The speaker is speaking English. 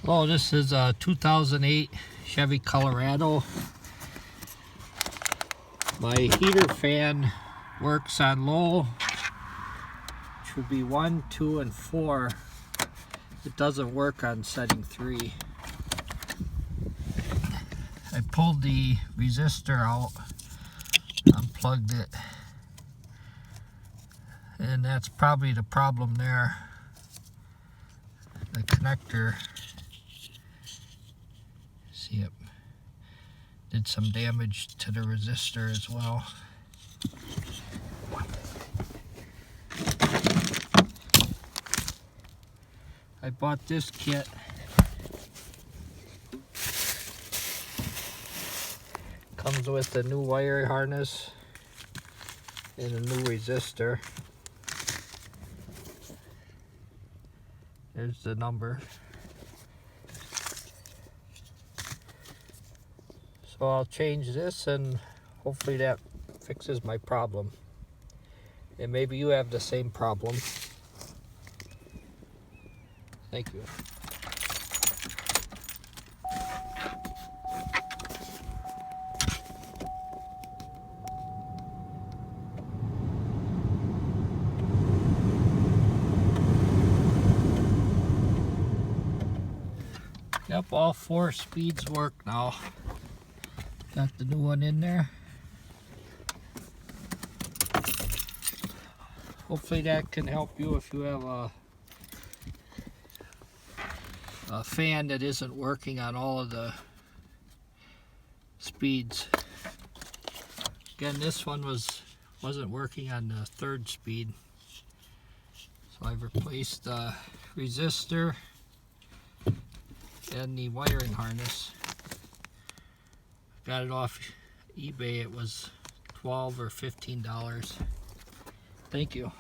Hello, this is a 2008 Chevy Colorado. My heater fan works on low, which would be 1, 2, and 4. It doesn't work on setting 3. I pulled the resistor out, unplugged it, and that's probably the problem there. The connector, see it did some damage to the resistor as well. I bought this kit. Comes with a new wire harness and a new resistor. There's the number. So I'll change this and hopefully that fixes my problem. And maybe you have the same problem. Thank you. Yep, all 4 speeds work now. Got the new one in there. Hopefully that can help you if you have a fan that isn't working on all of the speeds. Again, this one wasn't working on the 3rd speed. So I've replaced the resistor and the wiring harness. Got it off eBay. It was $12 or $15. Thank you.